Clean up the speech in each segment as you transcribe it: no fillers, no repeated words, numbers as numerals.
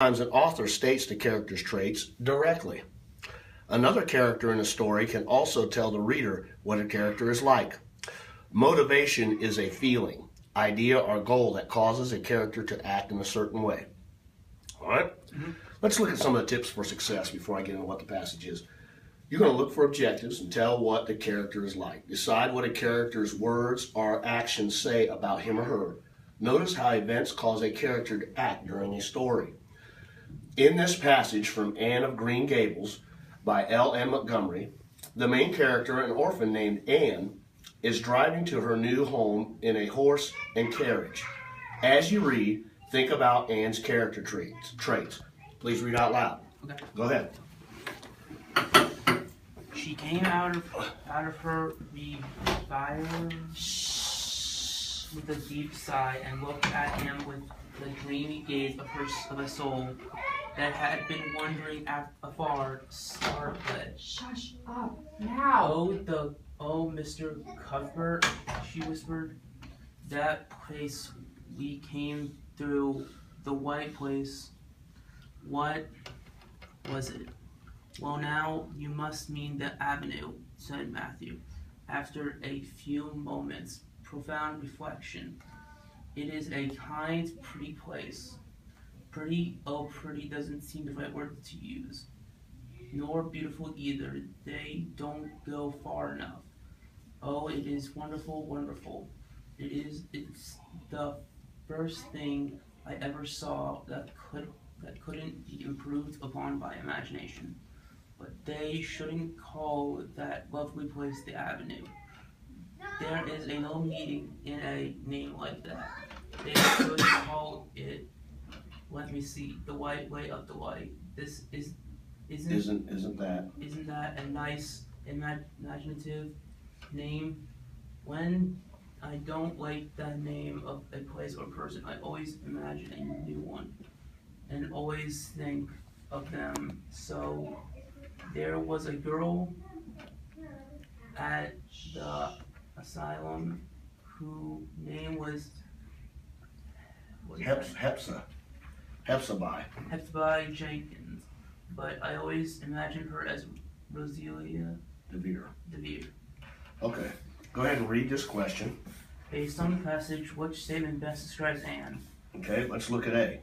Sometimes an author states the character's traits directly. Another character in a story can also tell the reader what a character is like. Motivation is a feeling, idea, or goal that causes a character to act in a certain way. All right? Let's look at some of the tips for success before I get into what the passage is. You're going to look for objectives and tell what the character is like. Decide what a character's words or actions say about him or her. Notice how events cause a character to act during a story. In this passage from Anne of Green Gables by L.M. Montgomery, the main character, an orphan named Anne, is driving to her new home in a horse and carriage. As you read, think about Anne's character traits. Please read out loud. Okay. Go ahead. She came out of her reverie with a deep sigh and looked at him with the dreamy gaze of a soul that had been wandering afar, star-led. Shush up now! Oh, Mr. Cuthbert, she whispered. That place we came through, the white place. What was it? Well, now you must mean the avenue, said Matthew, after a few moments' profound reflection. It is a kind, pretty place. Pretty, oh, pretty doesn't seem the right word to use. Nor beautiful either. They don't go far enough. Oh, it is wonderful, wonderful. It's the first thing I ever saw that couldn't be improved upon by imagination. But they shouldn't call that lovely place the Avenue. There is no meaning in a name like that. They should call it, let me see, the White Way of the White. This isn't that a nice, imaginative name? When I don't like the name of a place or person, I always imagine a new one and always think of them. So there was a girl at the asylum whose name was Hepzibah Jenkins, but I always imagined her as Roselia DeVere. Okay. Go ahead and read this question. Based on the passage, which statement best describes Anne? Okay, let's look at A.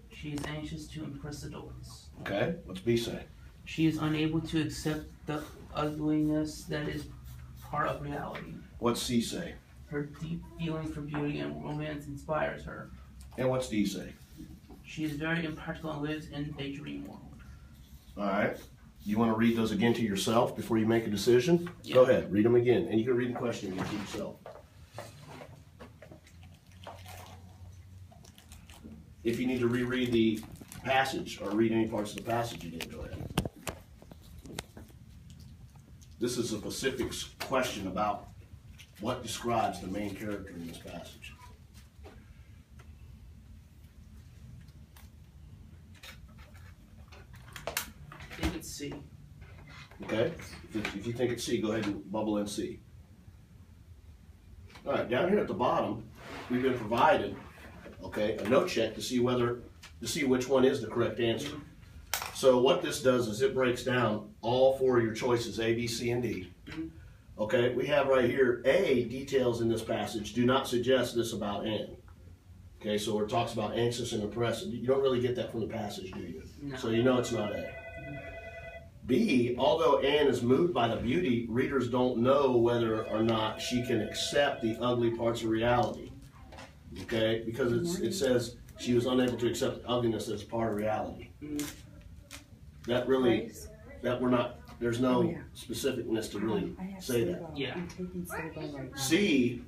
She is anxious to impress adults. Okay, what's B say? She is unable to accept the ugliness that is part of reality. What's C say? Her deep feeling for beauty and romance inspires her. And what's D say? She is very impractical and lives in a dream world. All right. You want to read those again to yourself before you make a decision? Yeah. Go ahead, read them again. And you can read the question again to yourself. If you need to reread the passage or read any parts of the passage again, go ahead. This is a specific question about what describes the main character in this passage. I think it's C. Okay? If you think it's C, go ahead and bubble in C. All right, down here at the bottom, we've been provided, okay, a note check to see which one is the correct answer. So what this does is it breaks down all four of your choices, A, B, C, and D. Okay, we have right here, A, details in this passage do not suggest this about Anne. Okay, so it talks about anxious and oppressive. You don't really get that from the passage, do you? No. So you know it's not A. B, although Anne is moved by the beauty, readers don't know whether or not she can accept the ugly parts of reality. Okay, because it says she was unable to accept ugliness as part of reality. That really, there's no specificness to really say that. Yeah. C,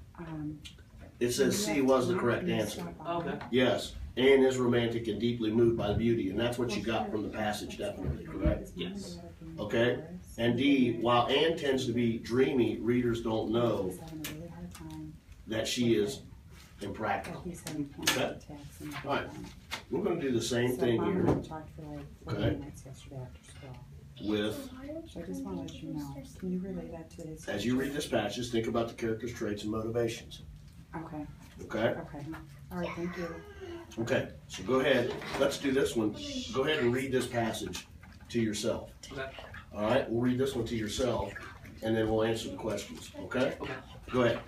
it says C was the correct answer. Okay. Yes, Anne is romantic and deeply moved by the beauty, and that's what you got from the passage, definitely, correct? Yes. Okay? And D, while Anne tends to be dreamy, readers don't know that she is impractical. Okay? All right. We're going to do the same thing here Okay. with, So I just want to let you know. Can you relay that to his? as you read this passage, think about the character's traits and motivations. Okay. Okay? Okay. All right. Thank you. Okay, so go ahead. Let's do this one. Go ahead and read this passage to yourself. Okay. All right, we'll read this one to yourself, and then we'll answer the questions. Okay? Okay. Go ahead.